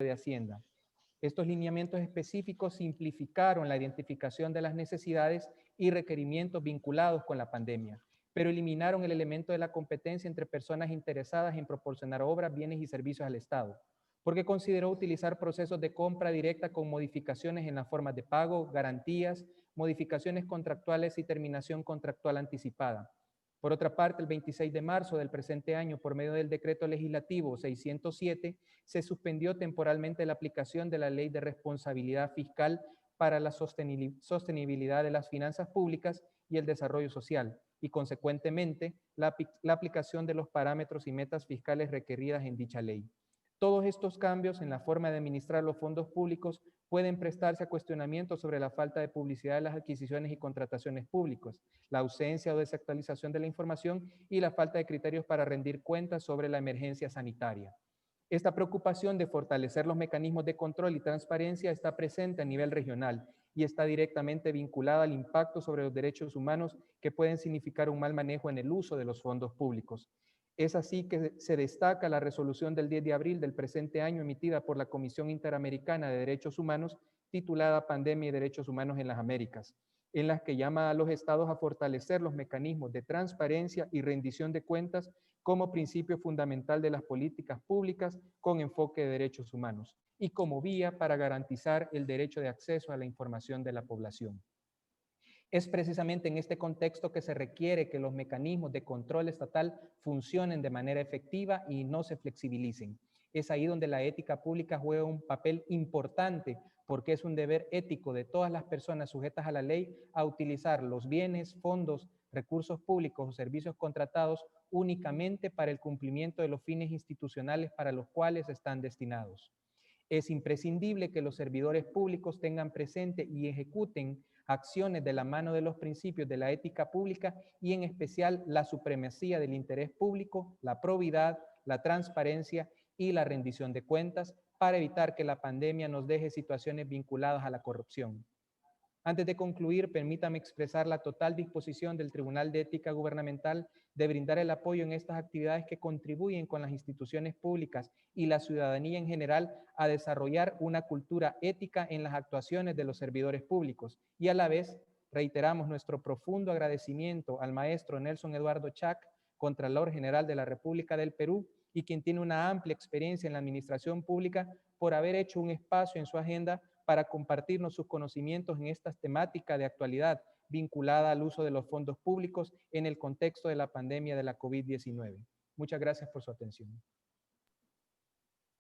de Hacienda. Estos lineamientos específicos simplificaron la identificación de las necesidades y requerimientos vinculados con la pandemia, pero eliminaron el elemento de la competencia entre personas interesadas en proporcionar obras, bienes y servicios al Estado, porque consideró utilizar procesos de compra directa con modificaciones en las formas de pago, garantías, modificaciones contractuales y terminación contractual anticipada. Por otra parte, el 26 de marzo del presente año, por medio del Decreto Legislativo 607, se suspendió temporalmente la aplicación de la Ley de Responsabilidad Fiscal para la sostenibilidad de las finanzas públicas y el desarrollo social, y consecuentemente la aplicación de los parámetros y metas fiscales requeridas en dicha ley. Todos estos cambios en la forma de administrar los fondos públicos pueden prestarse a cuestionamientos sobre la falta de publicidad de las adquisiciones y contrataciones públicas, la ausencia o desactualización de la información y la falta de criterios para rendir cuentas sobre la emergencia sanitaria. Esta preocupación de fortalecer los mecanismos de control y transparencia está presente a nivel regional y está directamente vinculada al impacto sobre los derechos humanos que pueden significar un mal manejo en el uso de los fondos públicos. Es así que se destaca la resolución del 10 de abril del presente año emitida por la Comisión Interamericana de Derechos Humanos titulada Pandemia y Derechos Humanos en las Américas, en las que llama a los estados a fortalecer los mecanismos de transparencia y rendición de cuentas como principio fundamental de las políticas públicas con enfoque de derechos humanos y como vía para garantizar el derecho de acceso a la información de la población. Es precisamente en este contexto que se requiere que los mecanismos de control estatal funcionen de manera efectiva y no se flexibilicen. Es ahí donde la ética pública juega un papel importante porque es un deber ético de todas las personas sujetas a la ley a utilizar los bienes, fondos, recursos públicos o servicios contratados únicamente para el cumplimiento de los fines institucionales para los cuales están destinados. Es imprescindible que los servidores públicos tengan presente y ejecuten acciones de la mano de los principios de la ética pública y en especial la supremacía del interés público, la probidad, la transparencia y la rendición de cuentas para evitar que la pandemia nos deje situaciones vinculadas a la corrupción. Antes de concluir, permítame expresar la total disposición del Tribunal de Ética Gubernamental de brindar el apoyo en estas actividades que contribuyen con las instituciones públicas y la ciudadanía en general a desarrollar una cultura ética en las actuaciones de los servidores públicos y a la vez reiteramos nuestro profundo agradecimiento al maestro Nelson Eduardo Chac, Contralor General de la República del Perú y quien tiene una amplia experiencia en la administración pública por haber hecho un espacio en su agenda para compartirnos sus conocimientos en esta temática de actualidad vinculada al uso de los fondos públicos en el contexto de la pandemia de la COVID-19. Muchas gracias por su atención.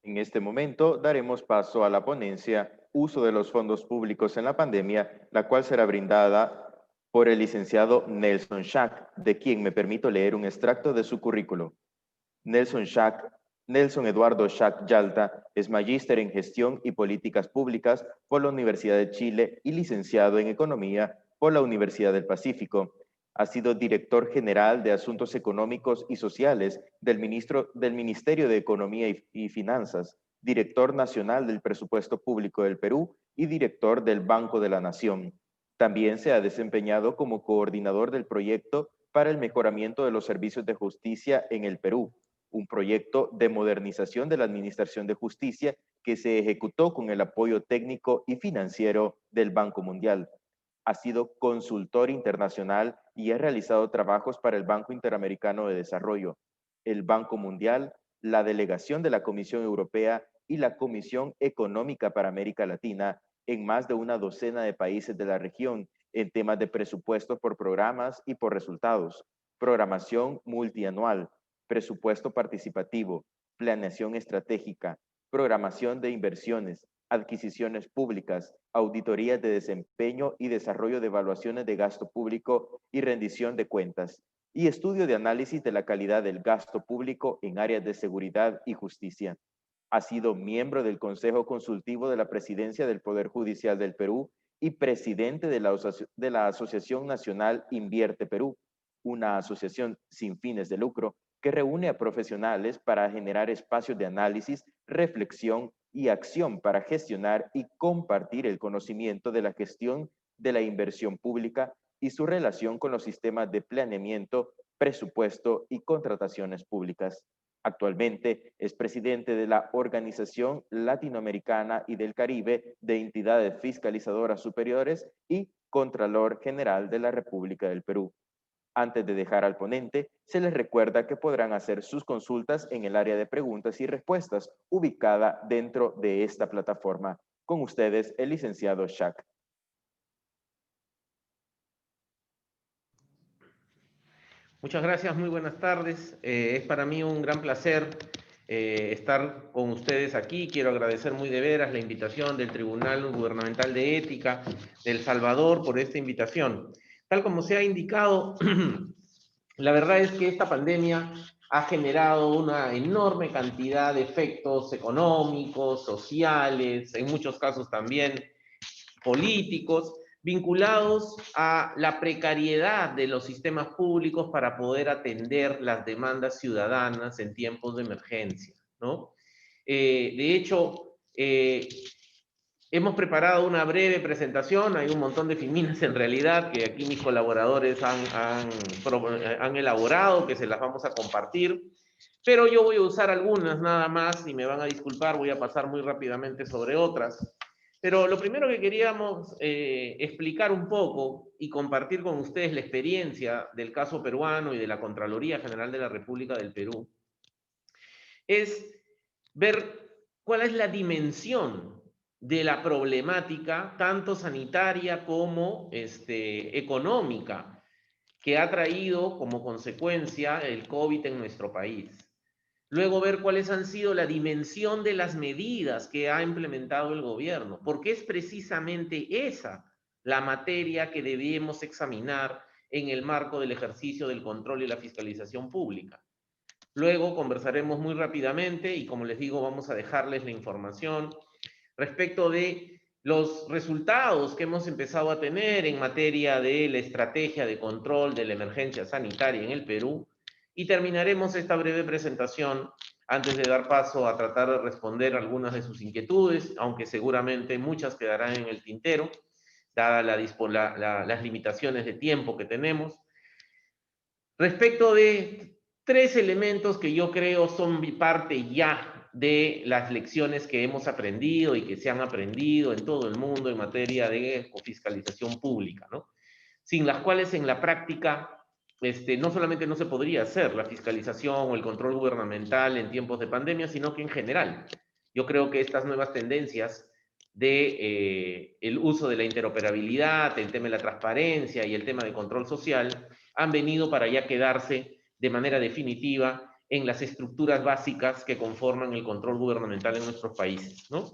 En este momento daremos paso a la ponencia Uso de los fondos públicos en la pandemia, la cual será brindada por el licenciado Nelson Schack, de quien me permito leer un extracto de su currículum. Nelson Eduardo Schack Yalta es magíster en Gestión y Políticas Públicas por la Universidad de Chile y licenciado en Economía por la Universidad del Pacífico. Ha sido director general de Asuntos Económicos y Sociales del Ministerio de Economía y Finanzas, director nacional del Presupuesto Público del Perú y director del Banco de la Nación. También se ha desempeñado como coordinador del proyecto para el mejoramiento de los servicios de justicia en el Perú, un proyecto de modernización de la Administración de Justicia que se ejecutó con el apoyo técnico y financiero del Banco Mundial. Ha sido consultor internacional y ha realizado trabajos para el Banco Interamericano de Desarrollo, el Banco Mundial, la Delegación de la Comisión Europea y la Comisión Económica para América Latina en más de una docena de países de la región en temas de presupuestos por programas y por resultados, programación multianual, presupuesto participativo, planeación estratégica, programación de inversiones, adquisiciones públicas, auditorías de desempeño y desarrollo de evaluaciones de gasto público y rendición de cuentas, y estudio de análisis de la calidad del gasto público en áreas de seguridad y justicia. Ha sido miembro del Consejo Consultivo de la Presidencia del Poder Judicial del Perú y presidente de la Asociación Nacional Invierte Perú, una asociación sin fines de lucro que reúne a profesionales para generar espacios de análisis, reflexión y acción para gestionar y compartir el conocimiento de la gestión de la inversión pública y su relación con los sistemas de planeamiento, presupuesto y contrataciones públicas. Actualmente es presidente de la Organización Latinoamericana y del Caribe de Entidades Fiscalizadoras Superiores y Contralor General de la República del Perú. Antes de dejar al ponente, se les recuerda que podrán hacer sus consultas en el área de preguntas y respuestas ubicada dentro de esta plataforma. Con ustedes, el licenciado Shak. Muchas gracias, muy buenas tardes. Es para mí un gran placer estar con ustedes aquí. Quiero agradecer muy de veras la invitación del Tribunal Gubernamental de Ética de El Salvador por esta invitación. Tal como se ha indicado, la verdad es que esta pandemia ha generado una enorme cantidad de efectos económicos, sociales, en muchos casos también políticos, vinculados a la precariedad de los sistemas públicos para poder atender las demandas ciudadanas en tiempos de emergencia, ¿no? De hecho, hemos preparado una breve presentación, hay un montón de filminas en realidad que aquí mis colaboradores han elaborado, que se las vamos a compartir, pero yo voy a usar algunas nada más y me van a disculpar, voy a pasar muy rápidamente sobre otras. Pero lo primero que queríamos explicar un poco y compartir con ustedes la experiencia del caso peruano y de la Contraloría General de la República del Perú es ver cuál es la dimensión de la problemática, tanto sanitaria como económica, que ha traído como consecuencia el COVID en nuestro país. Luego ver cuáles han sido la dimensión de las medidas que ha implementado el gobierno, porque es precisamente esa la materia que debemos examinar en el marco del ejercicio del control y la fiscalización pública. Luego conversaremos muy rápidamente y, como les digo, vamos a dejarles la información respecto de los resultados que hemos empezado a tener en materia de la estrategia de control de la emergencia sanitaria en el Perú, y terminaremos esta breve presentación antes de dar paso a tratar de responder algunas de sus inquietudes, aunque seguramente muchas quedarán en el tintero, dadas las limitaciones de tiempo que tenemos. Respecto de tres elementos que yo creo son parte ya de las lecciones que hemos aprendido y que se han aprendido en todo el mundo en materia de fiscalización pública, ¿no? Sin las cuales en la práctica no solamente no se podría hacer la fiscalización o el control gubernamental en tiempos de pandemia, sino que en general. Yo creo que estas nuevas tendencias de el uso de la interoperabilidad, el tema de la transparencia y el tema de control social han venido para ya quedarse de manera definitiva en las estructuras básicas que conforman el control gubernamental en nuestros países, ¿no?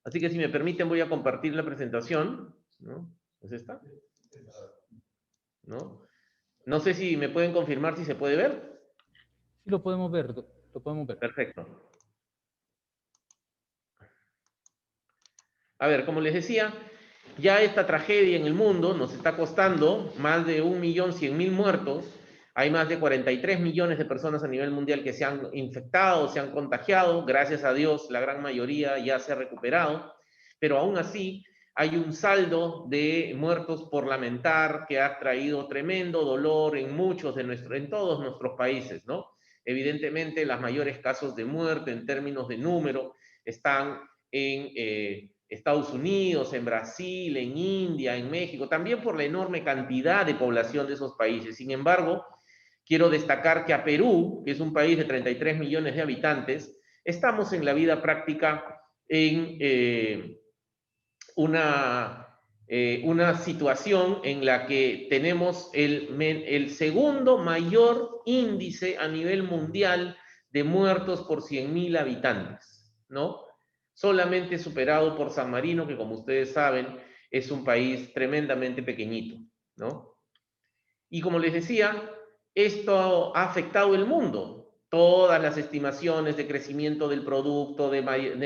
Así que si me permiten voy a compartir la presentación, ¿no? ¿Es esta? ¿No? No sé si me pueden confirmar si se puede ver. Sí, lo podemos ver, lo podemos ver. Perfecto. A ver, como les decía, ya esta tragedia en el mundo nos está costando más de 1.100.000 muertos. Hay más de 43 millones de personas a nivel mundial que se han infectado, se han contagiado. Gracias a Dios, la gran mayoría ya se ha recuperado. Pero aún así, hay un saldo de muertos por lamentar que ha traído tremendo dolor en en todos nuestros países, ¿no? Evidentemente, los mayores casos de muerte en términos de número están en Estados Unidos, en Brasil, en India, en México, también por la enorme cantidad de población de esos países. Sin embargo, quiero destacar que a Perú, que es un país de 33 millones de habitantes, estamos en la vida práctica en una situación en la que tenemos el segundo mayor índice a nivel mundial de muertos por 100.000 habitantes, ¿no? Solamente superado por San Marino, que como ustedes saben, es un país tremendamente pequeñito, ¿no? Y como les decía, esto ha afectado el mundo. Todas las estimaciones de crecimiento del producto, de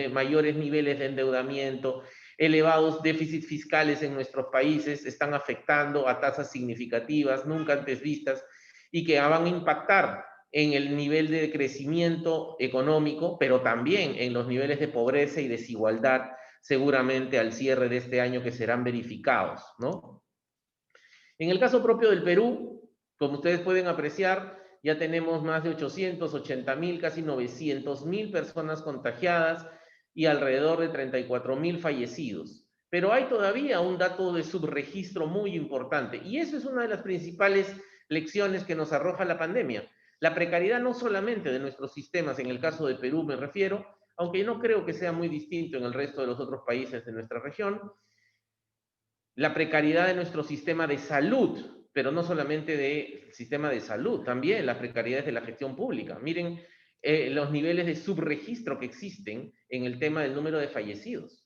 mayores niveles de endeudamiento, elevados déficits fiscales en nuestros países están afectando a tasas significativas, nunca antes vistas, y que van a impactar en el nivel de crecimiento económico, pero también en los niveles de pobreza y desigualdad, seguramente al cierre de este año que serán verificados, ¿no? En el caso propio del Perú, como ustedes pueden apreciar, ya tenemos más de 880.000, casi 900.000 personas contagiadas y alrededor de 34.000 fallecidos. Pero hay todavía un dato de subregistro muy importante, y eso es una de las principales lecciones que nos arroja la pandemia. La precariedad no solamente de nuestros sistemas, en el caso de Perú me refiero, aunque no creo que sea muy distinto en el resto de los otros países de nuestra región, la precariedad de nuestro sistema de salud, pero no solamente del sistema de salud, también las precariedades de la gestión pública. Miren los niveles de subregistro que existen en el tema del número de fallecidos.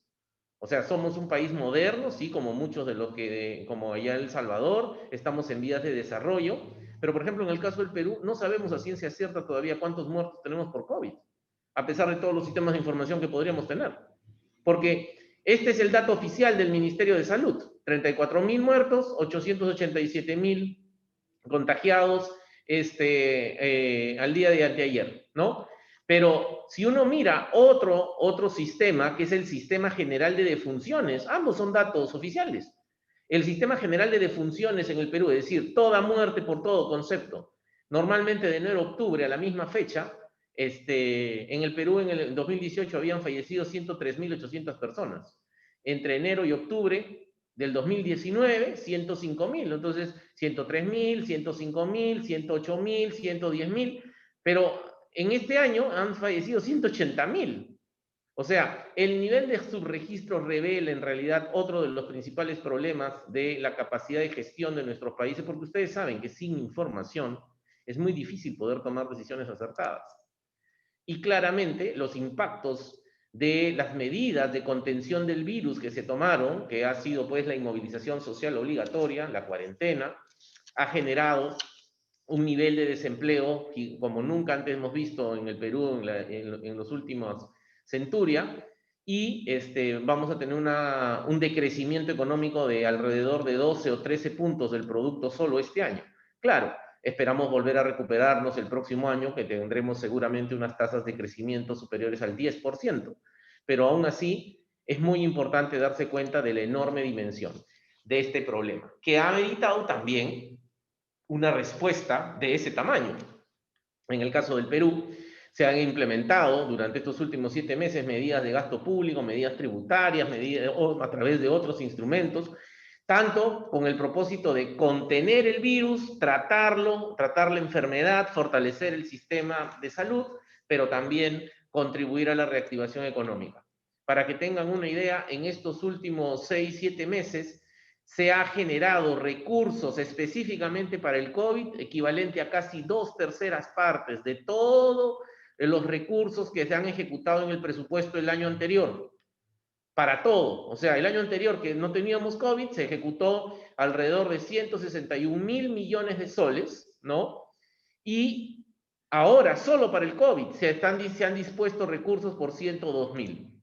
O sea, somos un país moderno, sí, como muchos de los que, como allá El Salvador, estamos en vías de desarrollo, pero por ejemplo en el caso del Perú no sabemos a ciencia cierta todavía cuántos muertos tenemos por COVID, a pesar de todos los sistemas de información que podríamos tener. Porque este es el dato oficial del Ministerio de Salud, 34.000 muertos, 887.000 contagiados al día de anteayer, ¿no? Pero si uno mira otro sistema, que es el Sistema General de Defunciones, ambos son datos oficiales. El Sistema General de Defunciones en el Perú, es decir, toda muerte por todo concepto, normalmente de enero a octubre a la misma fecha, en el Perú en el 2018 habían fallecido 103.800 personas. Entre enero y octubre del 2019, 105.000. Entonces, 103.000, 105.000, 108.000, 110.000. Pero en este año han fallecido 180.000. O sea, el nivel de subregistro revela en realidad otro de los principales problemas de la capacidad de gestión de nuestros países, porque ustedes saben que sin información es muy difícil poder tomar decisiones acertadas. Y claramente los impactos de las medidas de contención del virus que se tomaron, que ha sido pues la inmovilización social obligatoria, la cuarentena, ha generado un nivel de desempleo que, como nunca antes hemos visto en el Perú en los últimos centuria, y vamos a tener un decrecimiento económico de alrededor de 12 o 13 puntos del producto solo este año. Claro, esperamos volver a recuperarnos el próximo año, que tendremos seguramente unas tasas de crecimiento superiores al 10%, pero aún así es muy importante darse cuenta de la enorme dimensión de este problema, que ha ameritado también una respuesta de ese tamaño. En el caso del Perú, se han implementado durante estos últimos 7 meses medidas de gasto público, medidas tributarias, a través de otros instrumentos, tanto con el propósito de contener el virus, tratar la enfermedad, fortalecer el sistema de salud, pero también contribuir a la reactivación económica. Para que tengan una idea, en estos últimos 6, 7 meses, se ha generado recursos específicamente para el COVID, equivalente a casi 2/3 partes de todos los recursos que se han ejecutado en el presupuesto del año anterior. Para todo. O sea, el año anterior que no teníamos COVID, se ejecutó alrededor de 161.000 millones de soles, ¿no? Y ahora, solo para el COVID, se han dispuesto recursos por 102.000.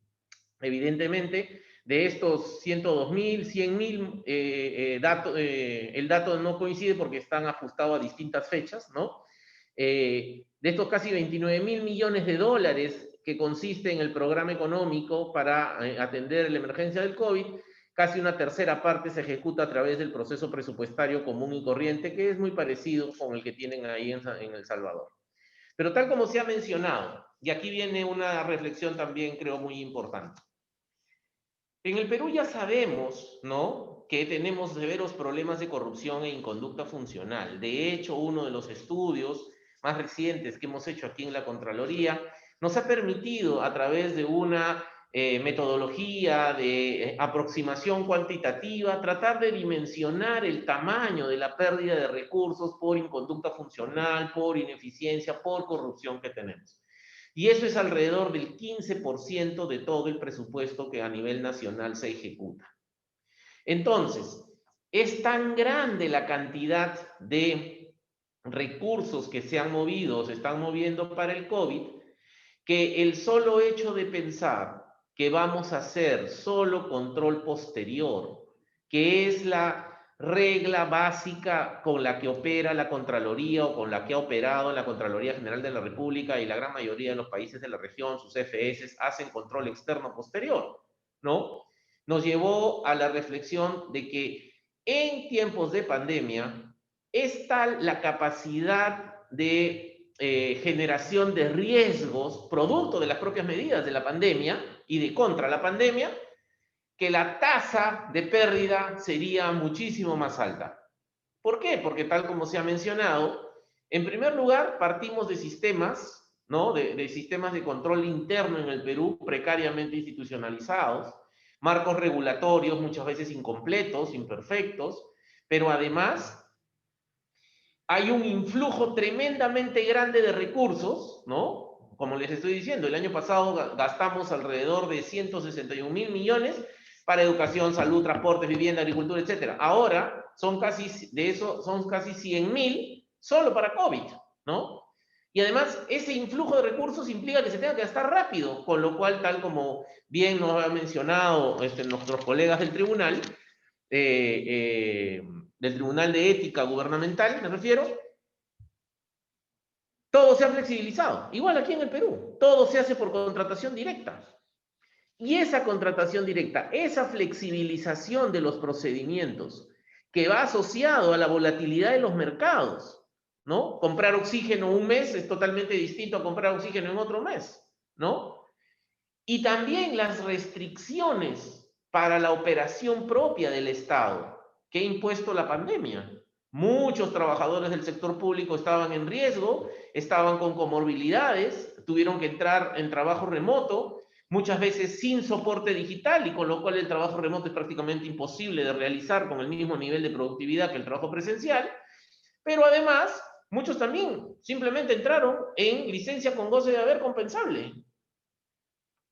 Evidentemente, de estos 102.000, 100.000, el dato no coincide porque están ajustados a distintas fechas, ¿no? De estos casi 29.000 millones de dólares que consiste en el programa económico para atender la emergencia del COVID, casi una tercera parte se ejecuta a través del proceso presupuestario común y corriente, que es muy parecido con el que tienen ahí en El Salvador. Pero tal como se ha mencionado, y aquí viene una reflexión también creo muy importante. En el Perú ya sabemos, ¿no?, que tenemos severos problemas de corrupción e inconducta funcional. De hecho, uno de los estudios más recientes que hemos hecho aquí en la Contraloría nos ha permitido, a través de una metodología de aproximación cuantitativa, tratar de dimensionar el tamaño de la pérdida de recursos por inconducta funcional, por ineficiencia, por corrupción que tenemos. Y eso es alrededor del 15% de todo el presupuesto que a nivel nacional se ejecuta. Entonces, es tan grande la cantidad de recursos que se han movido, se están moviendo para el COVID, que el solo hecho de pensar que vamos a hacer solo control posterior, que es la regla básica con la que opera la Contraloría o con la que ha operado la Contraloría General de la República, y la gran mayoría de los países de la región, sus FS, hacen control externo posterior, ¿no? Nos llevó a la reflexión de que en tiempos de pandemia es tal la capacidad de generación de riesgos producto de las propias medidas de la pandemia y de contra la pandemia, que la tasa de pérdida sería muchísimo más alta. ¿Por qué? Porque tal como se ha mencionado, en primer lugar, partimos de sistemas, ¿no? De sistemas de control interno en el Perú precariamente institucionalizados, marcos regulatorios muchas veces incompletos, imperfectos, pero además hay un influjo tremendamente grande de recursos, ¿no? Como les estoy diciendo, el año pasado gastamos alrededor de 161.000 millones para educación, salud, transportes, vivienda, agricultura, etc. Ahora son casi, de eso, son casi 100.000 solo para COVID, ¿no? Y además, ese influjo de recursos implica que se tenga que gastar rápido, con lo cual, tal como bien nos han mencionado nuestros colegas del Tribunal de Ética Gubernamental, me refiero, todo se ha flexibilizado. Igual aquí en el Perú, todo se hace por contratación directa. Y esa contratación directa, esa flexibilización de los procedimientos, que va asociado a la volatilidad de los mercados, ¿no? Comprar oxígeno un mes es totalmente distinto a comprar oxígeno en otro mes, ¿no? Y también las restricciones para la operación propia del Estado que ha impuesto la pandemia. Muchos trabajadores del sector público estaban en riesgo, estaban con comorbilidades, tuvieron que entrar en trabajo remoto, muchas veces sin soporte digital, y con lo cual el trabajo remoto es prácticamente imposible de realizar con el mismo nivel de productividad que el trabajo presencial. Pero además, muchos también simplemente entraron en licencia con goce de haber compensable.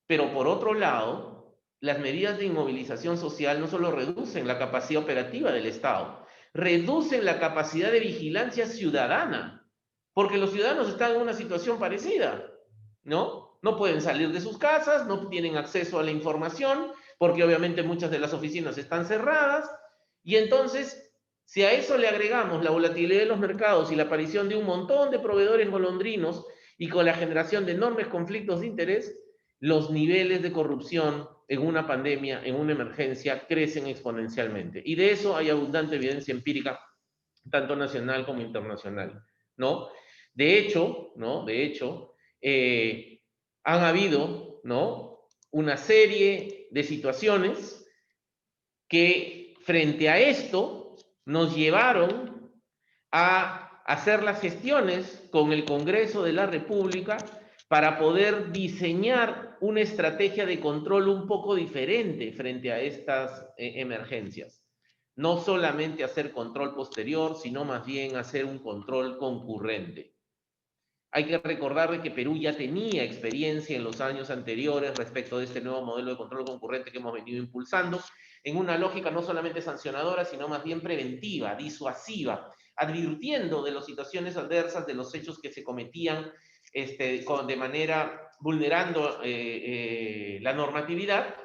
Pero por otro lado, las medidas de inmovilización social no solo reducen la capacidad operativa del Estado, reducen la capacidad de vigilancia ciudadana, porque los ciudadanos están en una situación parecida, ¿no? No pueden salir de sus casas, no tienen acceso a la información, porque obviamente muchas de las oficinas están cerradas, y entonces, si a eso le agregamos la volatilidad de los mercados y la aparición de un montón de proveedores golondrinos y con la generación de enormes conflictos de interés, los niveles de corrupción en una pandemia, en una emergencia, crecen exponencialmente. Y de eso hay abundante evidencia empírica, tanto nacional como internacional, ¿no? De hecho, ¿no? Han habido, ¿no? Una serie de situaciones que frente a esto nos llevaron a hacer las gestiones con el Congreso de la República para poder diseñar una estrategia de control un poco diferente frente a estas emergencias. No solamente hacer control posterior, sino más bien hacer un control concurrente. Hay que recordar que Perú ya tenía experiencia en los años anteriores respecto de este nuevo modelo de control concurrente que hemos venido impulsando, en una lógica no solamente sancionadora, sino más bien preventiva, disuasiva, advirtiendo de las situaciones adversas, de los hechos que se cometían de manera vulnerando la normatividad,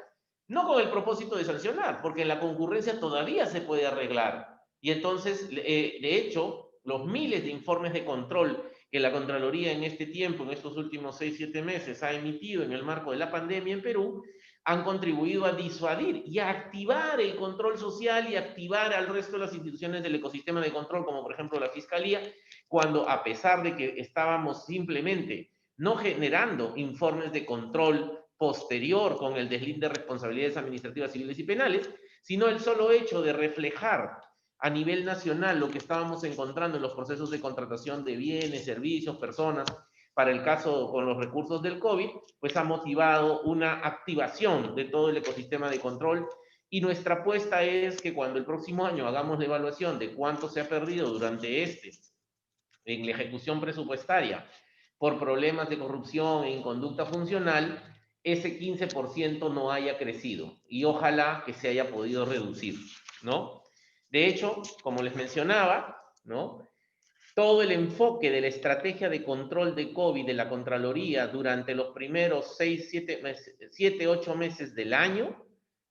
no con el propósito de sancionar, porque en la concurrencia todavía se puede arreglar. Y entonces, de hecho, los miles de informes de control que la Contraloría en este tiempo, en estos últimos 6-7 meses, ha emitido en el marco de la pandemia en Perú, han contribuido a disuadir y a activar el control social y activar al resto de las instituciones del ecosistema de control, como por ejemplo la Fiscalía, cuando a pesar de que estábamos simplemente no generando informes de control posterior con el deslinde de responsabilidades administrativas, civiles y penales, sino el solo hecho de reflejar a nivel nacional lo que estábamos encontrando en los procesos de contratación de bienes, servicios, personas, para el caso con los recursos del COVID, pues ha motivado una activación de todo el ecosistema de control, y nuestra apuesta es que cuando el próximo año hagamos la evaluación de cuánto se ha perdido durante en la ejecución presupuestaria por problemas de corrupción e inconducta funcional, ese 15% no haya crecido, y ojalá que se haya podido reducir, ¿no? De hecho, como les mencionaba, ¿no? Todo el enfoque de la estrategia de control de COVID de la Contraloría durante los primeros 7-8 meses del año,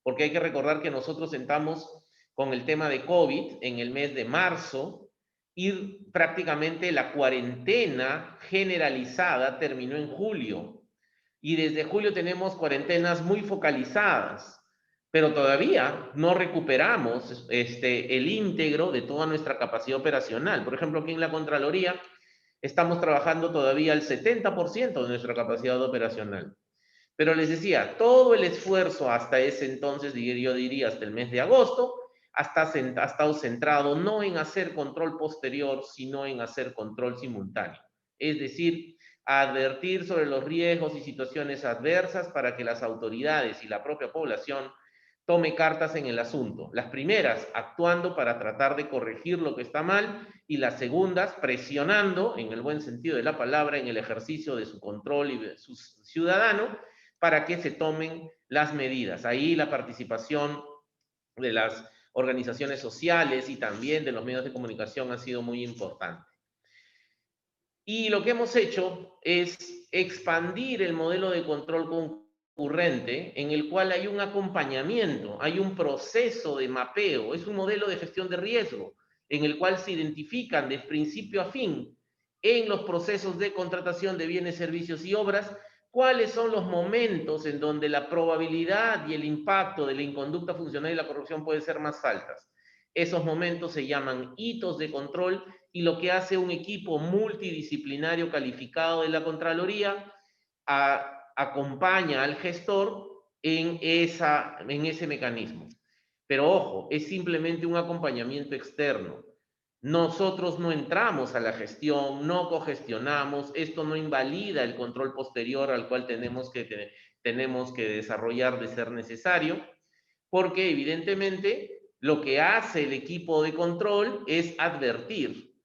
porque hay que recordar que nosotros entramos con el tema de COVID en el mes de marzo, y prácticamente la cuarentena generalizada terminó en julio. Y desde julio tenemos cuarentenas muy focalizadas, pero todavía no recuperamos el íntegro de toda nuestra capacidad operacional. Por ejemplo, aquí en la Contraloría Estamos trabajando todavía al 70% de nuestra capacidad operacional. Pero les decía, todo el esfuerzo hasta ese entonces, yo diría hasta el mes de agosto, ha estado centrado no en hacer control posterior, sino en hacer control simultáneo. Es decir, advertir sobre los riesgos y situaciones adversas para que las autoridades y la propia población tome cartas en el asunto. Las primeras actuando para tratar de corregir lo que está mal y las segundas presionando, en el buen sentido de la palabra, en el ejercicio de su control y de su ciudadano para que se tomen las medidas. Ahí la participación de las organizaciones sociales y también de los medios de comunicación ha sido muy importante. Y lo que hemos hecho es expandir el modelo de control concurrente en el cual hay un acompañamiento, hay un proceso de mapeo, es un modelo de gestión de riesgo en el cual se identifican de principio a fin en los procesos de contratación de bienes, servicios y obras cuáles son los momentos en donde la probabilidad y el impacto de la inconducta funcional y la corrupción pueden ser más altas. Esos momentos se llaman hitos de control y lo que hace un equipo multidisciplinario calificado de la Contraloría acompaña al gestor en ese mecanismo. Pero ojo, es simplemente un acompañamiento externo. Nosotros no entramos a la gestión, no cogestionamos, esto no invalida el control posterior al cual tenemos que desarrollar de ser necesario, porque evidentemente lo que hace el equipo de control es advertir.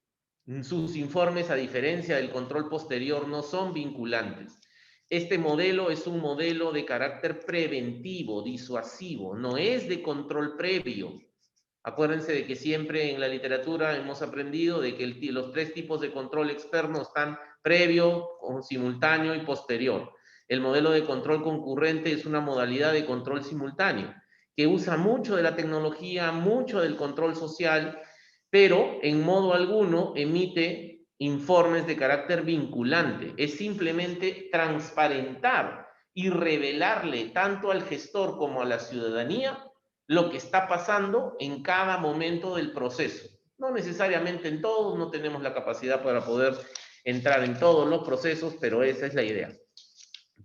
Sus informes, a diferencia del control posterior, no son vinculantes. Este modelo es un modelo de carácter preventivo, disuasivo, no es de control previo. Acuérdense de que siempre en la literatura hemos aprendido de que los tres tipos de control externo están previo, simultáneo y posterior. El modelo de control concurrente es una modalidad de control simultáneo que usa mucho de la tecnología, mucho del control social, pero en modo alguno emite informes de carácter vinculante. Es simplemente transparentar y revelarle tanto al gestor como a la ciudadanía lo que está pasando en cada momento del proceso. No necesariamente en todos, no tenemos la capacidad para poder entrar en todos los procesos, pero esa es la idea.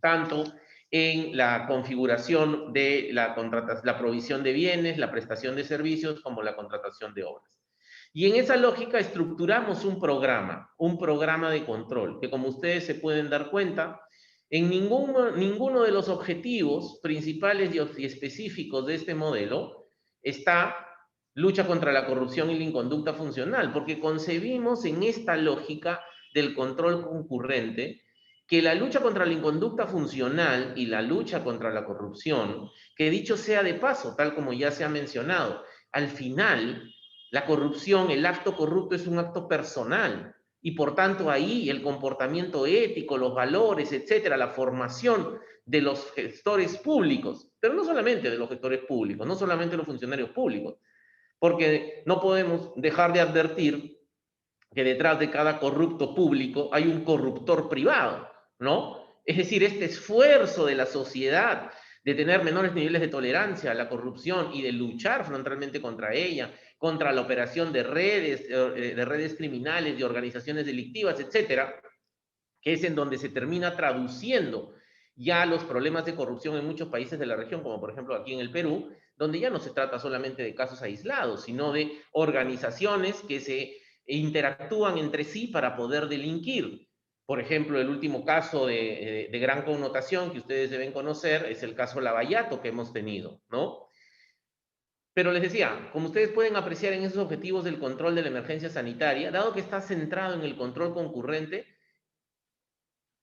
Tanto en la configuración de la provisión de bienes, la prestación de servicios, como la contratación de obras. Y en esa lógica estructuramos un programa de control, que como ustedes se pueden dar cuenta, en ninguno de los objetivos principales y específicos de este modelo está lucha contra la corrupción y la inconducta funcional, porque concebimos en esta lógica del control concurrente que la lucha contra la inconducta funcional y la lucha contra la corrupción, que dicho sea de paso, tal como ya se ha mencionado, al final la corrupción, el acto corrupto es un acto personal y por tanto ahí el comportamiento ético, los valores, etcétera, la formación de los gestores públicos, pero no solamente de los gestores públicos, no solamente de los funcionarios públicos, porque no podemos dejar de advertir que detrás de cada corrupto público hay un corruptor privado, ¿no? Es decir, este esfuerzo de la sociedad de tener menores niveles de tolerancia a la corrupción y de luchar frontalmente contra ella, contra la operación de redes criminales, de organizaciones delictivas, etcétera, que es en donde se termina traduciendo ya los problemas de corrupción en muchos países de la región, como por ejemplo aquí en el Perú, donde ya no se trata solamente de casos aislados, sino de organizaciones que se interactúan entre sí para poder delinquir. Por ejemplo, el último caso de gran connotación que ustedes deben conocer es el caso Lavallato que hemos tenido, ¿no? Pero les decía, como ustedes pueden apreciar en esos objetivos del control de la emergencia sanitaria, dado que está centrado en el control concurrente,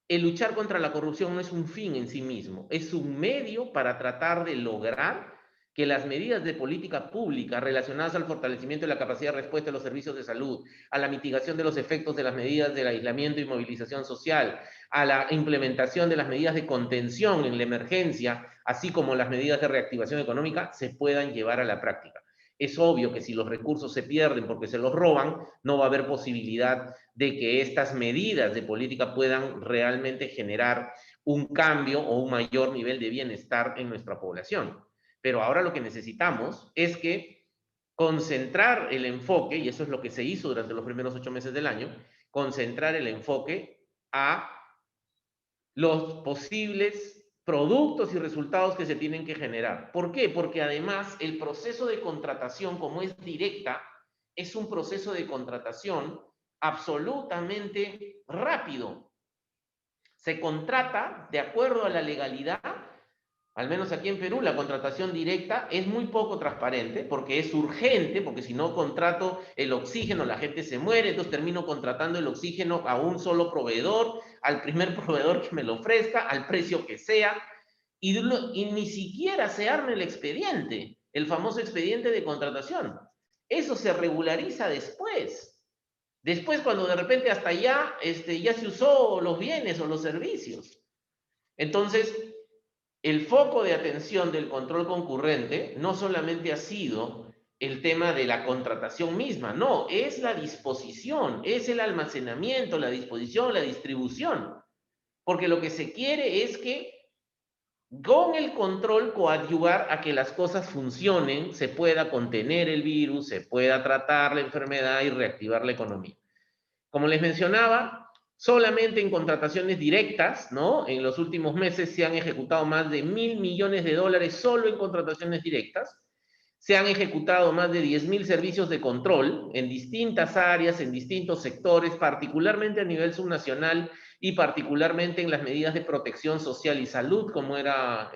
el luchar contra la corrupción no es un fin en sí mismo, es un medio para tratar de lograr que las medidas de política pública relacionadas al fortalecimiento de la capacidad de respuesta de los servicios de salud, a la mitigación de los efectos de las medidas del aislamiento y movilización social, a la implementación de las medidas de contención en la emergencia, así como las medidas de reactivación económica, se puedan llevar a la práctica. Es obvio que si los recursos se pierden porque se los roban, no va a haber posibilidad de que estas medidas de política puedan realmente generar un cambio o un mayor nivel de bienestar en nuestra población. Pero ahora lo que necesitamos es que concentrar el enfoque, y eso es lo que se hizo durante los primeros 8 meses del año, concentrar el enfoque a los posibles productos y resultados que se tienen que generar. ¿Por qué? Porque además el proceso de contratación, como es directa, es un proceso de contratación absolutamente rápido. Se contrata de acuerdo a la legalidad. Al menos aquí en Perú, la contratación directa es muy poco transparente porque es urgente, porque si no contrato el oxígeno, la gente se muere, entonces termino contratando el oxígeno a un solo proveedor, al primer proveedor que me lo ofrezca, al precio que sea, y ni siquiera se arma el expediente, el famoso expediente de contratación. Eso se regulariza después. Después, cuando de repente hasta ya se usó los bienes o los servicios. Entonces, el foco de atención del control concurrente no solamente ha sido el tema de la contratación misma, no, es la disposición, es el almacenamiento, la disposición, la distribución. Porque lo que se quiere es que con el control coadyuvar a que las cosas funcionen, se pueda contener el virus, se pueda tratar la enfermedad y reactivar la economía. Como les mencionaba, solamente en contrataciones directas, ¿no? En los últimos meses se han ejecutado más de $1.000 millones solo en contrataciones directas. Se han ejecutado más de 10.000 servicios de control en distintas áreas, en distintos sectores, particularmente a nivel subnacional y particularmente en las medidas de protección social y salud, como era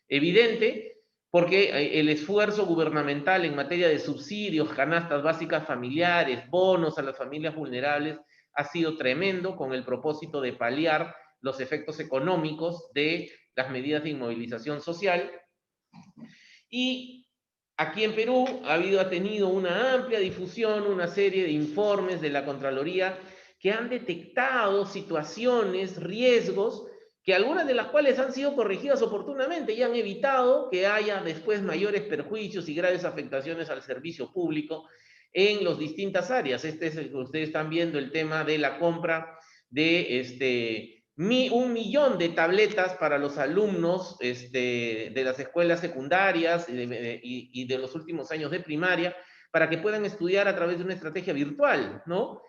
evidente, porque el esfuerzo gubernamental en materia de subsidios, canastas básicas familiares, bonos a las familias vulnerables, ha sido tremendo con el propósito de paliar los efectos económicos de las medidas de inmovilización social. Y aquí en Perú ha tenido una amplia difusión, una serie de informes de la Contraloría que han detectado situaciones, riesgos, que algunas de las cuales han sido corregidas oportunamente y han evitado que haya después mayores perjuicios y graves afectaciones al servicio público en las distintas áreas. Ustedes están viendo el tema de la compra de 1 millón de tabletas para los alumnos de las escuelas secundarias y de los últimos años de primaria, para que puedan estudiar a través de una estrategia virtual, ¿no?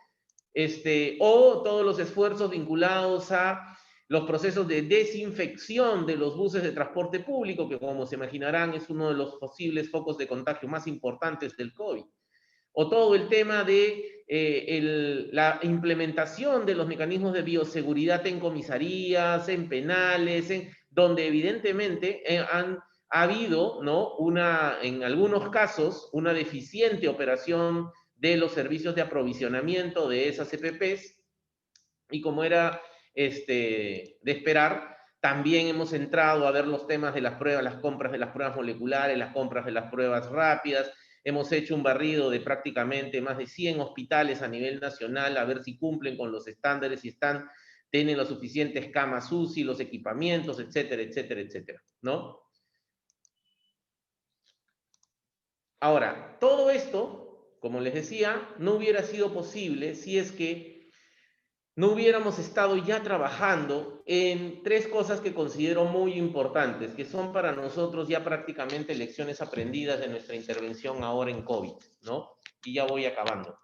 O todos los esfuerzos vinculados a los procesos de desinfección de los buses de transporte público, que como se imaginarán es uno de los posibles focos de contagio más importantes del COVID. O todo el tema de la implementación de los mecanismos de bioseguridad en comisarías, en penales, donde evidentemente ha habido, ¿no? En algunos casos, una deficiente operación de los servicios de aprovisionamiento de esas EPPs, y como era de esperar, también hemos entrado a ver los temas de las pruebas, las compras de las pruebas moleculares, las compras de las pruebas rápidas. Hemos hecho un barrido de prácticamente más de 100 hospitales a nivel nacional, a ver si cumplen con los estándares, si tienen los suficientes camas UCI, los equipamientos, etcétera, etcétera, etcétera, ¿no? Ahora, todo esto, como les decía, no hubiera sido posible si es que no hubiéramos estado ya trabajando en 3 cosas que considero muy importantes, que son para nosotros ya prácticamente lecciones aprendidas de nuestra intervención ahora en COVID, ¿no? Y ya voy acabando.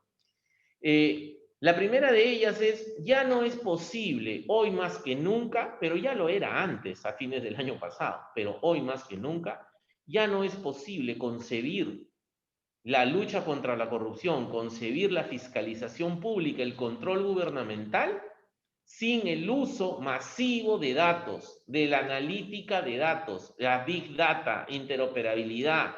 La primera de ellas es, ya no es posible, hoy más que nunca, pero ya lo era antes, a fines del año pasado, pero hoy más que nunca, ya no es posible concebir la lucha contra la corrupción, concebir la fiscalización pública, el control gubernamental, sin el uso masivo de datos, de la analítica de datos, la Big Data, interoperabilidad,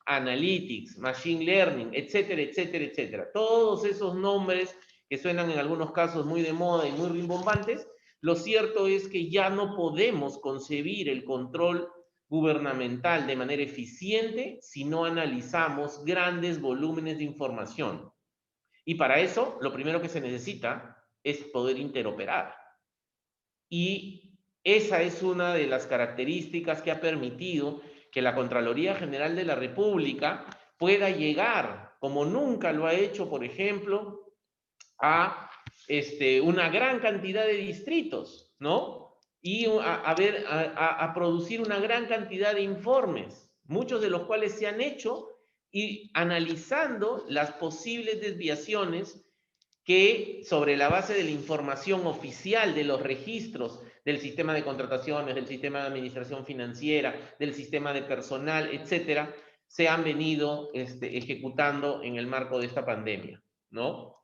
Analytics, Machine Learning, etcétera, etcétera, etcétera. Todos esos nombres que suenan en algunos casos muy de moda y muy rimbombantes, lo cierto es que ya no podemos concebir el control gubernamental de manera eficiente si no analizamos grandes volúmenes de información. Y para eso, lo primero que se necesita es poder interoperar. Y esa es una de las características que ha permitido que la Contraloría General de la República pueda llegar, como nunca lo ha hecho, por ejemplo, a una gran cantidad de distritos, ¿no? Y a producir una gran cantidad de informes, muchos de los cuales se han hecho y analizando las posibles desviaciones que sobre la base de la información oficial de los registros del sistema de contrataciones, del sistema de administración financiera, del sistema de personal, etcétera, se han venido ejecutando en el marco de esta pandemia, ¿no?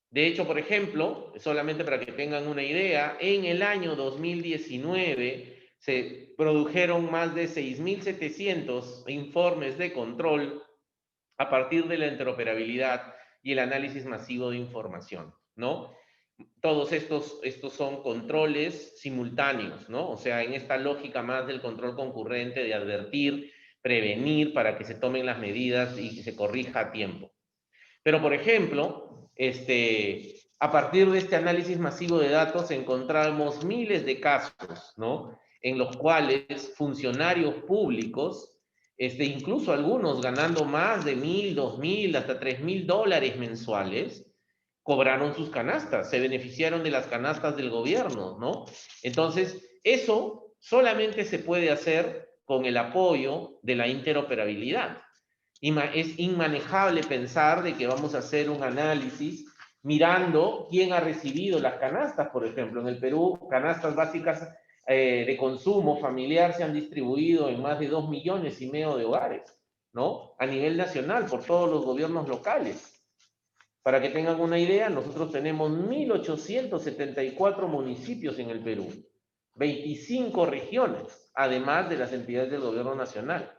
De hecho, por ejemplo, solamente para que tengan una idea, en el año 2019 se produjeron más de 6.700 informes de control a partir de la interoperabilidad y el análisis masivo de información, ¿no? Todos estos son controles simultáneos, ¿no? O sea, en esta lógica más del control concurrente de advertir, prevenir para que se tomen las medidas y que se corrija a tiempo. Pero, por ejemplo, a partir de este análisis masivo de datos encontramos miles de casos, ¿no? En los cuales funcionarios públicos, incluso algunos ganando más de 1.000, 2.000, hasta 3.000 dólares mensuales, cobraron sus canastas, se beneficiaron de las canastas del gobierno, ¿no? Entonces, eso solamente se puede hacer con el apoyo de la interoperabilidad. Es inmanejable pensar de que vamos a hacer un análisis mirando quién ha recibido las canastas, por ejemplo. En el Perú, canastas básicas de consumo familiar se han distribuido en más de 2,5 millones de hogares, ¿no? A nivel nacional, por todos los gobiernos locales. Para que tengan una idea, nosotros tenemos 1.874 municipios en el Perú, 25 regiones, además de las entidades del gobierno nacional.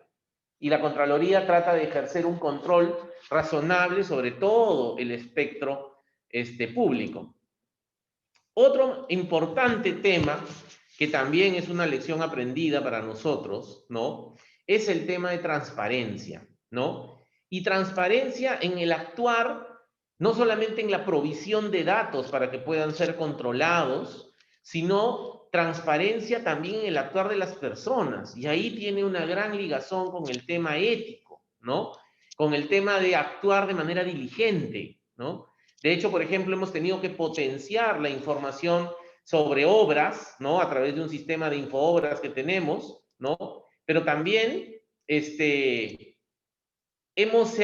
Y la Contraloría trata de ejercer un control razonable sobre todo el espectro público. Otro importante tema, que también es una lección aprendida para nosotros, ¿no? Es el tema de transparencia, ¿no? Y transparencia en el actuar, no solamente en la provisión de datos para que puedan ser controlados, sino transparencia también en el actuar de las personas. Y ahí tiene una gran ligazón con el tema ético, ¿no? Con el tema de actuar de manera diligente, ¿no? De hecho, por ejemplo, hemos tenido que potenciar la información sobre obras, ¿no? A través de un sistema de infoobras que tenemos, ¿no? Pero también, se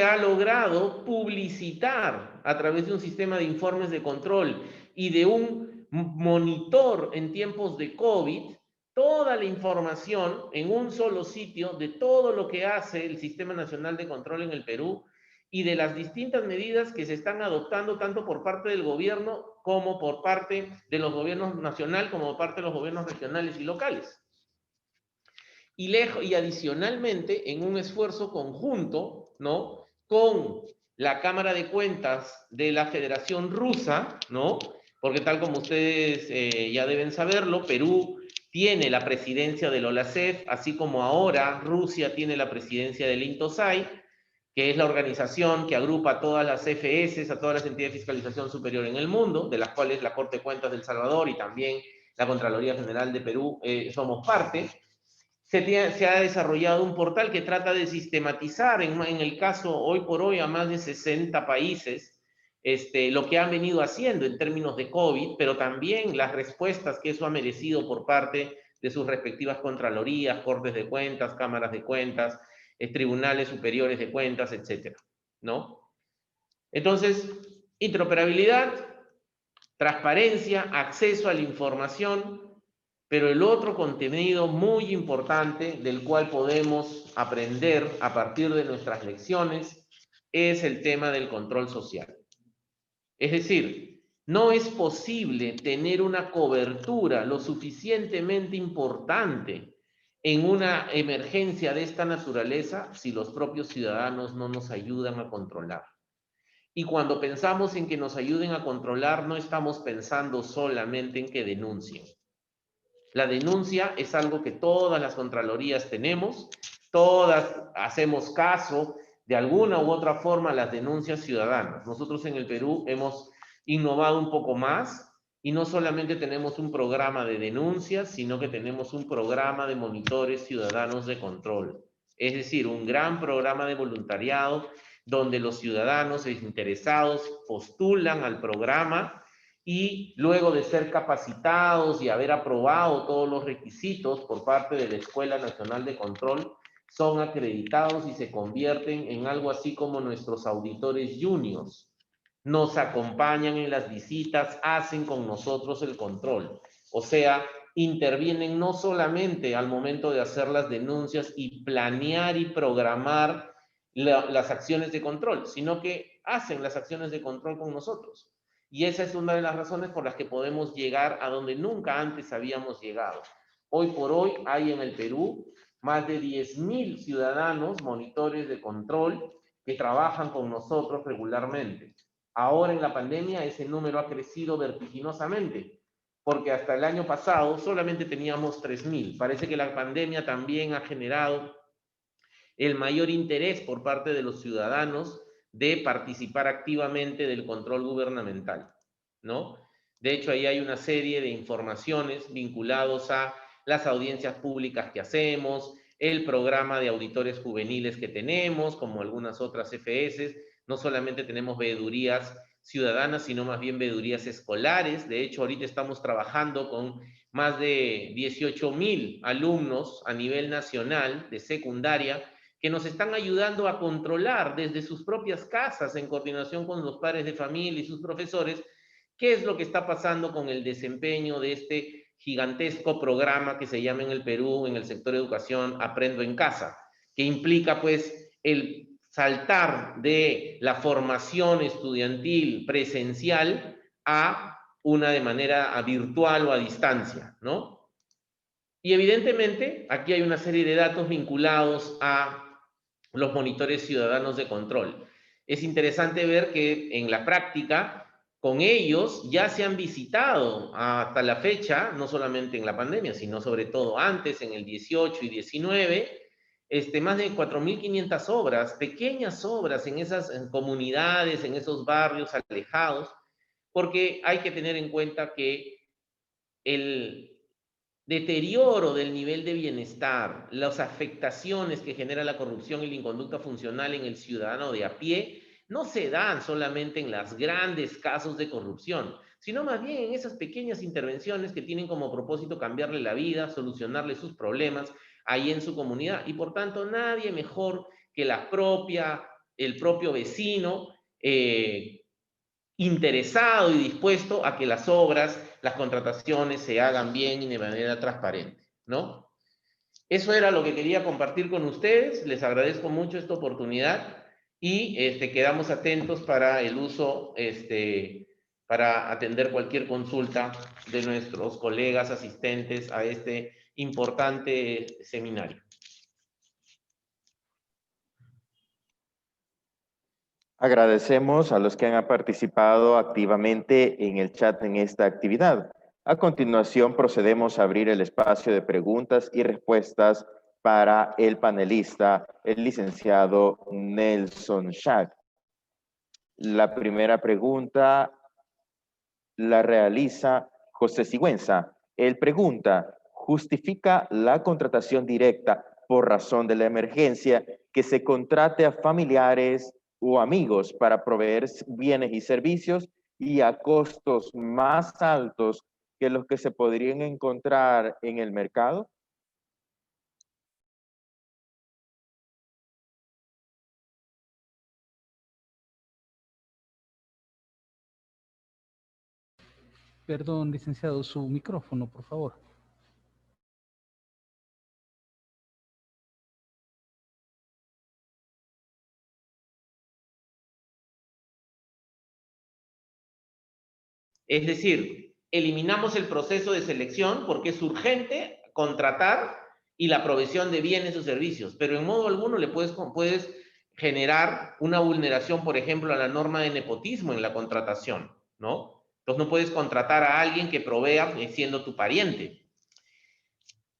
ha logrado publicitar a través de un sistema de informes de control y de un monitor en tiempos de COVID, toda la información en un solo sitio de todo lo que hace el Sistema Nacional de Control en el Perú y de las distintas medidas que se están adoptando tanto por parte del gobierno como por parte de los gobiernos nacional como por parte de los gobiernos regionales y locales. Y adicionalmente, en un esfuerzo conjunto, ¿no? Con la Cámara de Cuentas de la Federación Rusa, ¿no? Porque tal como ustedes ya deben saberlo, Perú tiene la presidencia del OLACEF, así como ahora Rusia tiene la presidencia del INTOSAI, que es la organización que agrupa a todas las CFS, a todas las entidades de fiscalización superior en el mundo, de las cuales la Corte de Cuentas del Salvador y también la Contraloría General de Perú somos parte. Se ha desarrollado un portal que trata de sistematizar, en el caso hoy por hoy, a más de 60 países, lo que han venido haciendo en términos de COVID, pero también las respuestas que eso ha merecido por parte de sus respectivas contralorías, cortes de cuentas, cámaras de cuentas, tribunales superiores de cuentas, etcétera, ¿no? Entonces, interoperabilidad, transparencia, acceso a la información. Pero el otro contenido muy importante del cual podemos aprender a partir de nuestras lecciones es el tema del control social. Es decir, no es posible tener una cobertura lo suficientemente importante en una emergencia de esta naturaleza si los propios ciudadanos no nos ayudan a controlar. Y cuando pensamos en que nos ayuden a controlar, no estamos pensando solamente en que denuncien. La denuncia es algo que todas las contralorías tenemos, todas hacemos caso de alguna u otra forma a las denuncias ciudadanas. Nosotros en el Perú hemos innovado un poco más y no solamente tenemos un programa de denuncias, sino que tenemos un programa de monitores ciudadanos de control. Es decir, un gran programa de voluntariado donde los ciudadanos interesados postulan al programa y luego de ser capacitados y haber aprobado todos los requisitos por parte de la Escuela Nacional de Control, son acreditados y se convierten en algo así como nuestros auditores juniors, nos acompañan en las visitas, hacen con nosotros el control. O sea, intervienen no solamente al momento de hacer las denuncias y planear y programar las acciones de control, sino que hacen las acciones de control con nosotros. Y esa es una de las razones por las que podemos llegar a donde nunca antes habíamos llegado. Hoy por hoy hay en el Perú más de 10.000 ciudadanos monitores de control que trabajan con nosotros regularmente. Ahora en la pandemia ese número ha crecido vertiginosamente, porque hasta el año pasado solamente teníamos 3.000. Parece que la pandemia también ha generado el mayor interés por parte de los ciudadanos de participar activamente del control gubernamental, ¿no? De hecho, ahí hay una serie de informaciones vinculados a las audiencias públicas que hacemos, el programa de auditores juveniles que tenemos, como algunas otras FS. No solamente tenemos veedurías ciudadanas, sino más bien veedurías escolares. De hecho, ahorita estamos trabajando con más de 18.000 alumnos a nivel nacional de secundaria que nos están ayudando a controlar desde sus propias casas, en coordinación con los padres de familia y sus profesores, qué es lo que está pasando con el desempeño de este gigantesco programa que se llama en el Perú, en el sector de educación, Aprendo en Casa, que implica pues el saltar de la formación estudiantil presencial a una de manera virtual o a distancia, ¿no? Y evidentemente aquí hay una serie de datos vinculados a los monitores ciudadanos de control. Es interesante ver que en la práctica, con ellos ya se han visitado hasta la fecha, no solamente en la pandemia, sino sobre todo antes, en el 18 y 19, más de 4.500 obras, pequeñas obras en esas comunidades, en esos barrios alejados, porque hay que tener en cuenta que el deterioro del nivel de bienestar, las afectaciones que genera la corrupción y la inconducta funcional en el ciudadano de a pie, no se dan solamente en los grandes casos de corrupción, sino más bien en esas pequeñas intervenciones que tienen como propósito cambiarle la vida, solucionarle sus problemas ahí en su comunidad. Y por tanto, nadie mejor que el propio vecino, interesado y dispuesto a que las obras, las contrataciones se hagan bien y de manera transparente, ¿no? Eso era lo que quería compartir con ustedes. Les agradezco mucho esta oportunidad y quedamos atentos para el uso, para atender cualquier consulta de nuestros colegas asistentes a este importante seminario. Agradecemos a los que han participado activamente en el chat en esta actividad. A continuación, procedemos a abrir el espacio de preguntas y respuestas para el panelista, el licenciado Nelson Schack. La primera pregunta la realiza José Sigüenza. Él pregunta, ¿justifica la contratación directa por razón de la emergencia que se contrate a familiares o amigos para proveer bienes y servicios y a costos más altos que los que se podrían encontrar en el mercado? Perdón, licenciado, su micrófono, por favor. Es decir, eliminamos el proceso de selección porque es urgente contratar y la provisión de bienes o servicios, pero en modo alguno le puedes generar una vulneración, por ejemplo, a la norma de nepotismo en la contratación, ¿no? Entonces no puedes contratar a alguien que provea siendo tu pariente.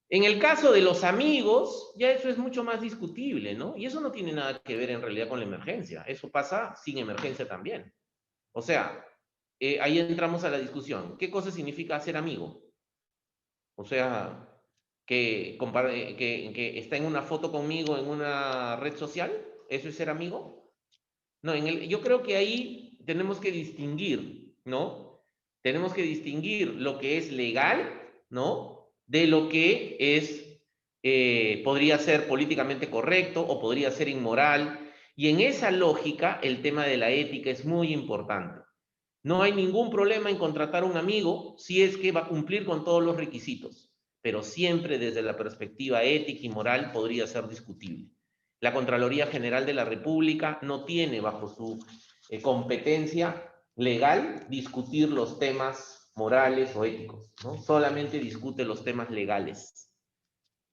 En el caso de los amigos, ya eso es mucho más discutible, ¿no? Y eso no tiene nada que ver en realidad con la emergencia. Eso pasa sin emergencia también. O sea, ahí entramos a la discusión. ¿Qué cosa significa ser amigo? O sea, que está en una foto conmigo en una red social, ¿eso es ser amigo? No, yo creo que ahí tenemos que distinguir, ¿no? Tenemos que distinguir lo que es legal, ¿no? De lo que es, podría ser políticamente correcto o podría ser inmoral. Y en esa lógica, el tema de la ética es muy importante. No hay ningún problema en contratar un amigo si es que va a cumplir con todos los requisitos, pero siempre desde la perspectiva ética y moral podría ser discutible. La Contraloría General de la República no tiene bajo su competencia legal discutir los temas morales o éticos, ¿no? Solamente discute los temas legales.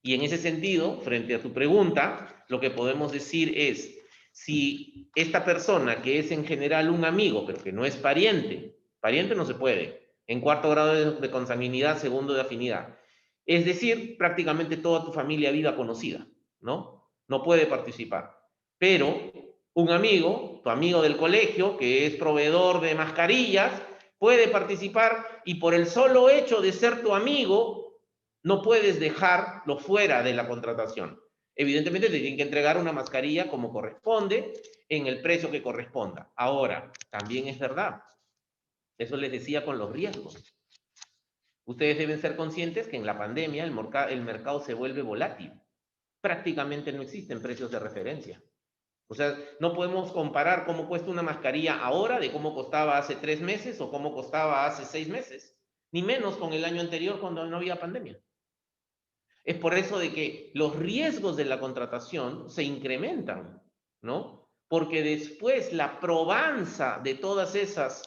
Y en ese sentido, frente a tu pregunta, lo que podemos decir es, si esta persona que es en general un amigo, pero que no es pariente, pariente no se puede, en cuarto grado de consanguinidad, segundo de afinidad, es decir, prácticamente toda tu familia viva conocida, ¿no? No puede participar. Pero un amigo, tu amigo del colegio, que es proveedor de mascarillas, puede participar y por el solo hecho de ser tu amigo, no puedes dejarlo fuera de la contratación. Evidentemente te tienen que entregar una mascarilla como corresponde, en el precio que corresponda. Ahora, también es verdad, eso les decía con los riesgos. Ustedes deben ser conscientes que en la pandemia el mercado se vuelve volátil. Prácticamente no existen precios de referencia. O sea, no podemos comparar cómo cuesta una mascarilla ahora de cómo costaba hace 3 meses o cómo costaba hace 6 meses, ni menos con el año anterior cuando no había pandemia. Es por eso de que los riesgos de la contratación se incrementan, ¿no? Porque después la probanza de todas esas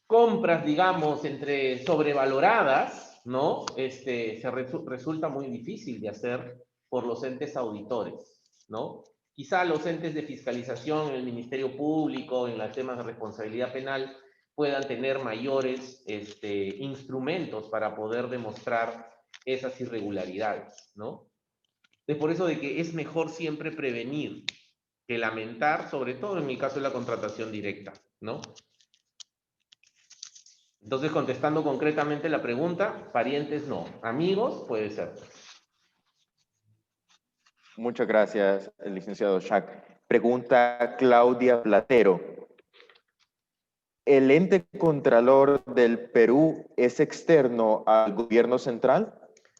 compras, digamos, entre sobrevaloradas, ¿no? Resulta muy difícil de hacer por los entes auditores, ¿no? Quizá los entes de fiscalización, el Ministerio Público, en los temas de responsabilidad penal, puedan tener mayores instrumentos para poder demostrar esas irregularidades, ¿no? Es por eso de que es mejor siempre prevenir que lamentar, sobre todo en el caso de la contratación directa, ¿no? Entonces, contestando concretamente la pregunta, parientes no, amigos puede ser. Muchas gracias, licenciado Schack. Pregunta Claudia Platero. ¿El ente contralor del Perú es externo al gobierno central?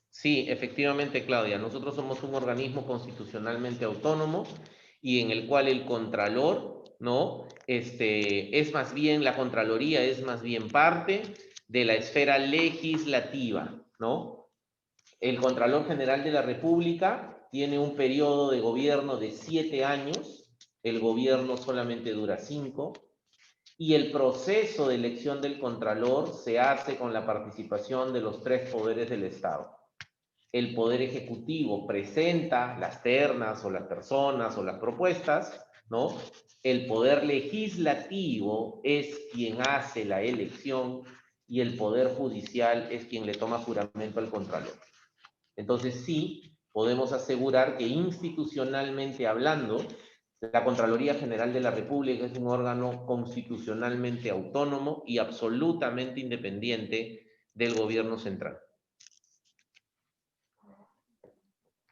Sí, efectivamente, Claudia. Nosotros somos un organismo constitucionalmente autónomo y en el cual el contralor, ¿no? Es más bien, la Contraloría es más bien parte de la esfera legislativa, ¿no? El Contralor General de la República tiene un periodo de gobierno de 7 años, el gobierno solamente dura 5, y el proceso de elección del Contralor se hace con la participación de los 3 poderes del Estado. El Poder Ejecutivo presenta las ternas o las personas o las propuestas, ¿no? El Poder Legislativo es quien hace la elección y el Poder Judicial es quien le toma juramento al Contralor. Entonces sí, podemos asegurar que institucionalmente hablando, la Contraloría General de la República es un órgano constitucionalmente autónomo y absolutamente independiente del gobierno central.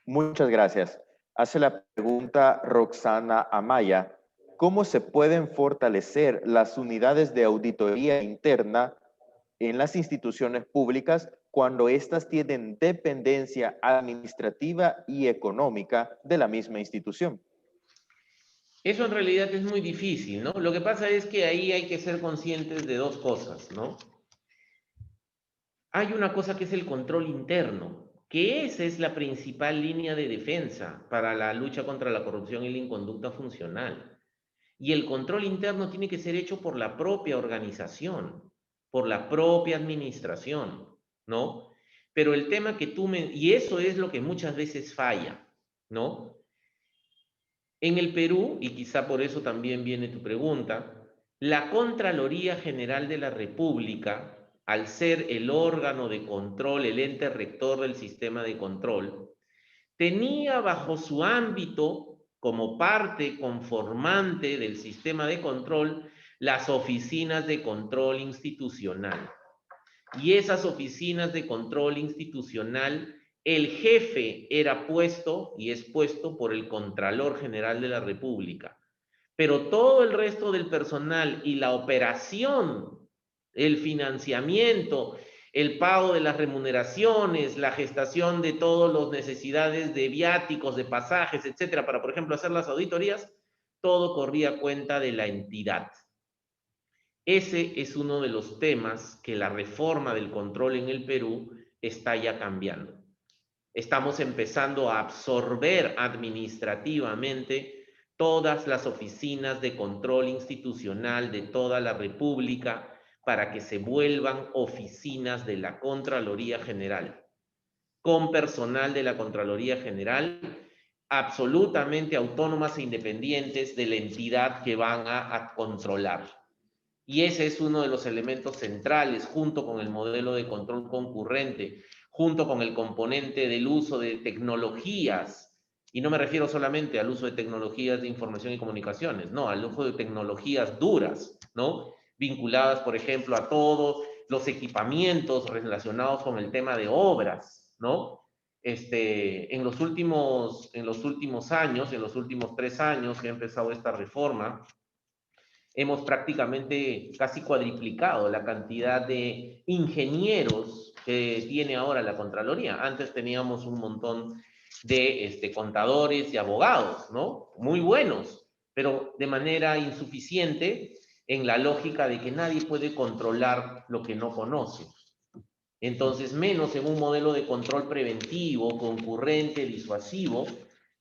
Muchas gracias. Hace la pregunta Roxana Amaya. ¿Cómo se pueden fortalecer las unidades de auditoría interna en las instituciones públicas cuando éstas tienen dependencia administrativa y económica de la misma institución? Eso en realidad es muy difícil, ¿no? Lo que pasa es que ahí hay que ser conscientes de 2 cosas, ¿no? Hay una cosa que es el control interno, que esa es la principal línea de defensa para la lucha contra la corrupción y la inconducta funcional. Y el control interno tiene que ser hecho por la propia organización, por la propia administración, ¿no? Pero el tema que y eso es lo que muchas veces falla, ¿no? En el Perú, y quizá por eso también viene tu pregunta, la Contraloría General de la República, al ser el órgano de control, el ente rector del sistema de control, tenía bajo su ámbito, como parte conformante del sistema de control, las oficinas de control institucional. Y esas oficinas de control institucional, el jefe era puesto y es puesto por el Contralor General de la República. Pero todo el resto del personal y la operación, el financiamiento, el pago de las remuneraciones, la gestación de todas las necesidades de viáticos, de pasajes, etcétera, para, por ejemplo, hacer las auditorías, todo corría a cuenta de la entidad. Ese es uno de los temas que la reforma del control en el Perú está ya cambiando. Estamos empezando a absorber administrativamente todas las oficinas de control institucional de toda la República para que se vuelvan oficinas de la Contraloría General, con personal de la Contraloría General absolutamente autónomas e independientes de la entidad que van a controlar. Y ese es uno de los elementos centrales, junto con el modelo de control concurrente, junto con el componente del uso de tecnologías, y no me refiero solamente al uso de tecnologías de información y comunicaciones, no, al uso de tecnologías duras, ¿no? Vinculadas, por ejemplo, a todos los equipamientos relacionados con el tema de obras, ¿no? En los últimos años, en los últimos 3 años que ha empezado esta reforma, hemos prácticamente casi cuadriplicado la cantidad de ingenieros que tiene ahora la Contraloría. Antes teníamos un montón de contadores y abogados, ¿no? Muy buenos, pero de manera insuficiente en la lógica de que nadie puede controlar lo que no conoce. Entonces, menos en un modelo de control preventivo, concurrente, disuasivo,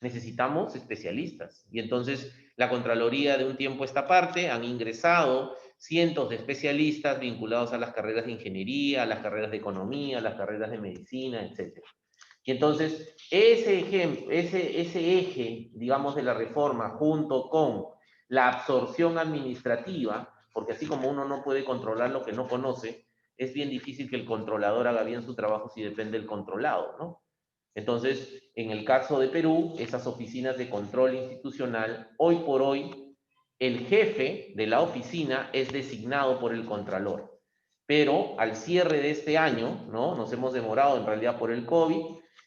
necesitamos especialistas. Y entonces, la Contraloría de un tiempo a esta parte han ingresado cientos de especialistas vinculados a las carreras de ingeniería, a las carreras de economía, a las carreras de medicina, etc. Y entonces, ese eje, digamos, de la reforma, junto con la absorción administrativa, porque así como uno no puede controlar lo que no conoce, es bien difícil que el controlador haga bien su trabajo si depende del controlado, ¿no? Entonces, en el caso de Perú, esas oficinas de control institucional, hoy por hoy, el jefe de la oficina es designado por el contralor. Pero al cierre de este año, ¿no? Nos hemos demorado en realidad por el COVID,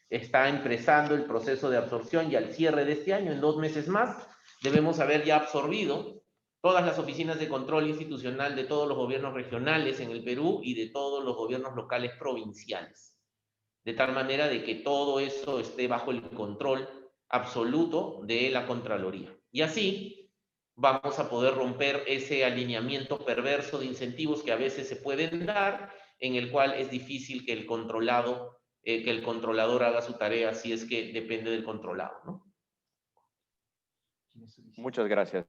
está empezando el proceso de absorción y al cierre de este año, en 2 meses más, debemos haber ya absorbido todas las oficinas de control institucional de todos los gobiernos regionales en el Perú y de todos los gobiernos locales provinciales. De tal manera de que todo eso esté bajo el control absoluto de la Contraloría. Y así vamos a poder romper ese alineamiento perverso de incentivos que a veces se pueden dar, en el cual es difícil que el controlador haga su tarea si es que depende del controlado, ¿no? Muchas gracias.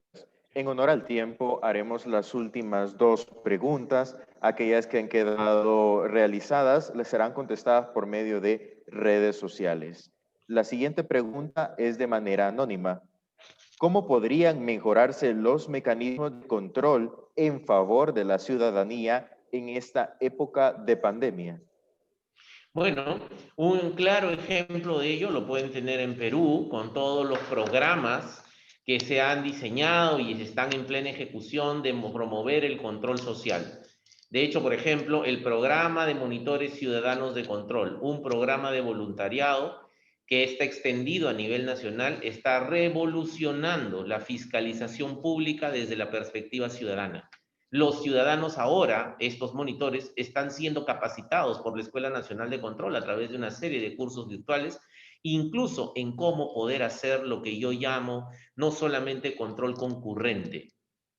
En honor al tiempo, haremos las últimas 2 preguntas. Aquellas que han quedado realizadas les serán contestadas por medio de redes sociales. La siguiente pregunta es de manera anónima. ¿Cómo podrían mejorarse los mecanismos de control en favor de la ciudadanía en esta época de pandemia? Bueno, un claro ejemplo de ello lo pueden tener en Perú, con todos los programas que se han diseñado y están en plena ejecución de promover el control social. De hecho, por ejemplo, el programa de monitores ciudadanos de control, un programa de voluntariado que está extendido a nivel nacional, está revolucionando la fiscalización pública desde la perspectiva ciudadana. Los ciudadanos ahora, estos monitores, están siendo capacitados por la Escuela Nacional de Control a través de una serie de cursos virtuales, incluso en cómo poder hacer lo que yo llamo no solamente control concurrente,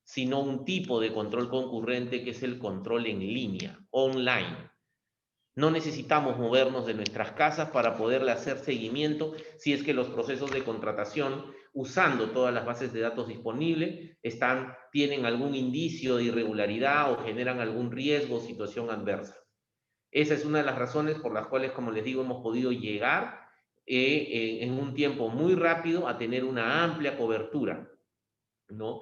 sino un tipo de control concurrente que es el control en línea, online. No necesitamos movernos de nuestras casas para poderle hacer seguimiento si es que los procesos de contratación, usando todas las bases de datos disponibles, tienen algún indicio de irregularidad o generan algún riesgo o situación adversa. Esa es una de las razones por las cuales, como les digo, hemos podido llegar en un tiempo muy rápido a tener una amplia cobertura, ¿no?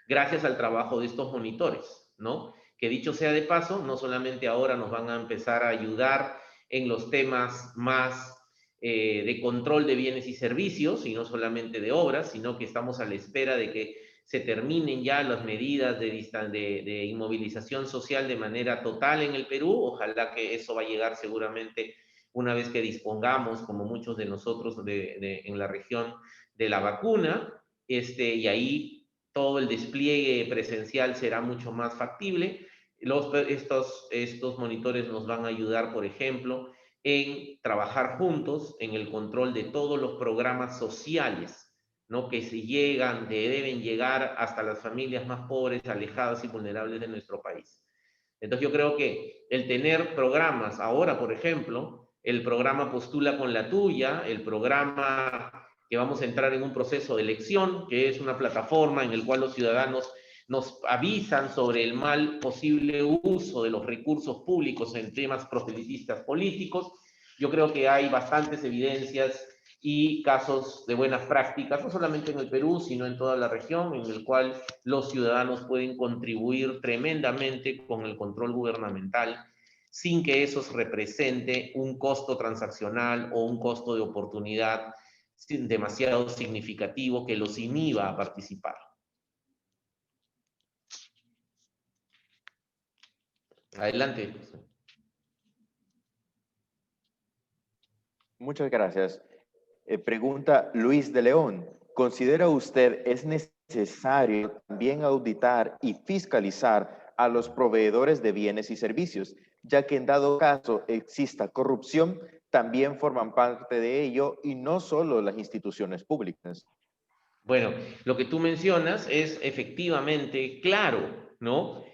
Gracias al trabajo de estos monitores, ¿no? Que dicho sea de paso, no solamente ahora nos van a empezar a ayudar en los temas más de control de bienes y servicios, y no solamente de obras, sino que estamos a la espera de que se terminen ya las medidas de inmovilización social de manera total en el Perú. Ojalá que eso va a llegar seguramente una vez que dispongamos, como muchos de nosotros en la región, de la vacuna, y ahí todo el despliegue presencial será mucho más factible, Estos monitores nos van a ayudar, por ejemplo, en trabajar juntos en el control de todos los programas sociales, ¿no? Que deben llegar hasta las familias más pobres, alejadas y vulnerables de nuestro país. Entonces yo creo que el tener programas, ahora por ejemplo, el programa Postula con la Tuya, el programa que vamos a entrar en un proceso de elección, que es una plataforma en el cual los ciudadanos nos avisan sobre el mal posible uso de los recursos públicos en temas proselitistas políticos. Yo creo que hay bastantes evidencias y casos de buenas prácticas, no solamente en el Perú, sino en toda la región, en el cual los ciudadanos pueden contribuir tremendamente con el control gubernamental sin que eso represente un costo transaccional o un costo de oportunidad demasiado significativo que los inhiba a participar. Adelante. Muchas gracias. Pregunta Luis de León. ¿Considera usted es necesario también auditar y fiscalizar a los proveedores de bienes y servicios, ya que en dado caso exista corrupción, también forman parte de ello y no solo las instituciones públicas? Bueno, lo que tú mencionas es efectivamente claro, ¿no?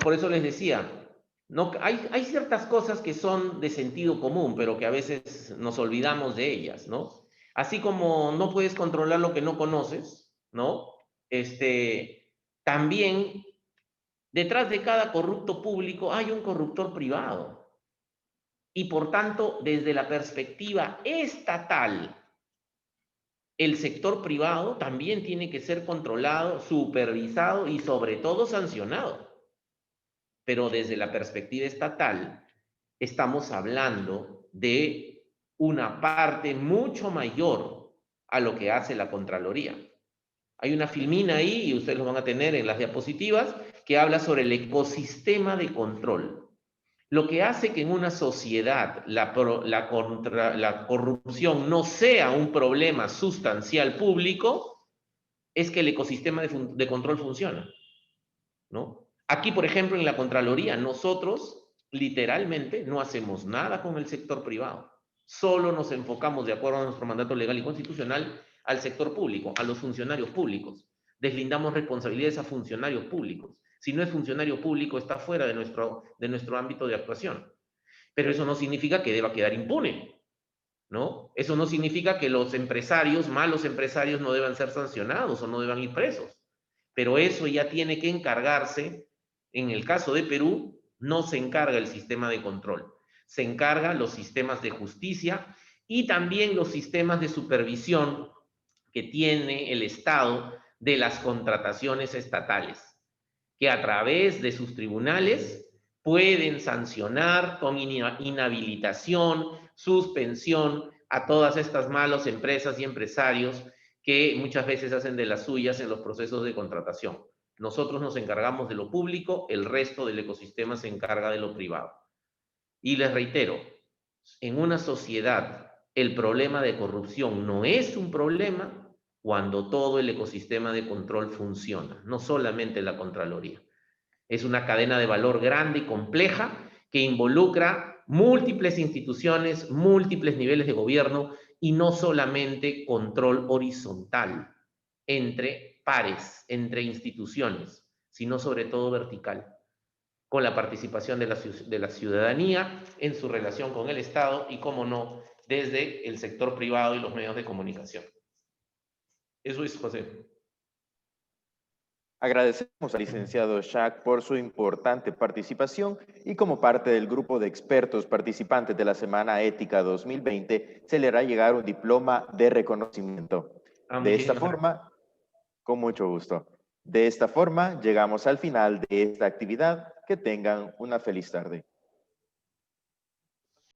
Por eso les decía, no, hay ciertas cosas que son de sentido común, pero que a veces nos olvidamos de ellas, ¿no? Así como no puedes controlar lo que no conoces, ¿no? También detrás de cada corrupto público hay un corruptor privado. Y por tanto, desde la perspectiva estatal, el sector privado también tiene que ser controlado, supervisado y sobre todo sancionado. Pero desde la perspectiva estatal, estamos hablando de una parte mucho mayor a lo que hace la Contraloría. Hay una filmina ahí, y ustedes lo van a tener en las diapositivas, que habla sobre el ecosistema de control. Lo que hace que en una sociedad la corrupción no sea un problema sustancial público es que el ecosistema de control funciona, ¿no? Aquí, por ejemplo, en la Contraloría, nosotros literalmente no hacemos nada con el sector privado. Solo nos enfocamos, de acuerdo a nuestro mandato legal y constitucional, al sector público, a los funcionarios públicos. Deslindamos responsabilidades a funcionarios públicos. Si no es funcionario público, está fuera de nuestro ámbito de actuación. Pero eso no significa que deba quedar impune, ¿no? Eso no significa que los empresarios, malos empresarios, no deban ser sancionados o no deban ir presos. Pero eso ya tiene que encargarse, en el caso de Perú, no se encarga el sistema de control, se encargan los sistemas de justicia y también los sistemas de supervisión que tiene el Estado de las contrataciones estatales, que a través de sus tribunales pueden sancionar con inhabilitación, suspensión a todas estas malas empresas y empresarios que muchas veces hacen de las suyas en los procesos de contratación. Nosotros nos encargamos de lo público, el resto del ecosistema se encarga de lo privado. Y les reitero, en una sociedad el problema de corrupción no es un problema cuando todo el ecosistema de control funciona, no solamente la Contraloría. Es una cadena de valor grande y compleja que involucra múltiples instituciones, múltiples niveles de gobierno y no solamente control horizontal entre pares, entre instituciones, sino sobre todo vertical, con la participación de la ciudadanía en su relación con el Estado y, cómo no, desde el sector privado y los medios de comunicación. Eso es, José. Agradecemos al licenciado Shak por su importante participación y como parte del grupo de expertos participantes de la Semana Ética 2020 se le hará llegar un diploma de reconocimiento. De esta forma, con mucho gusto. De esta forma, llegamos al final de esta actividad. Que tengan una feliz tarde.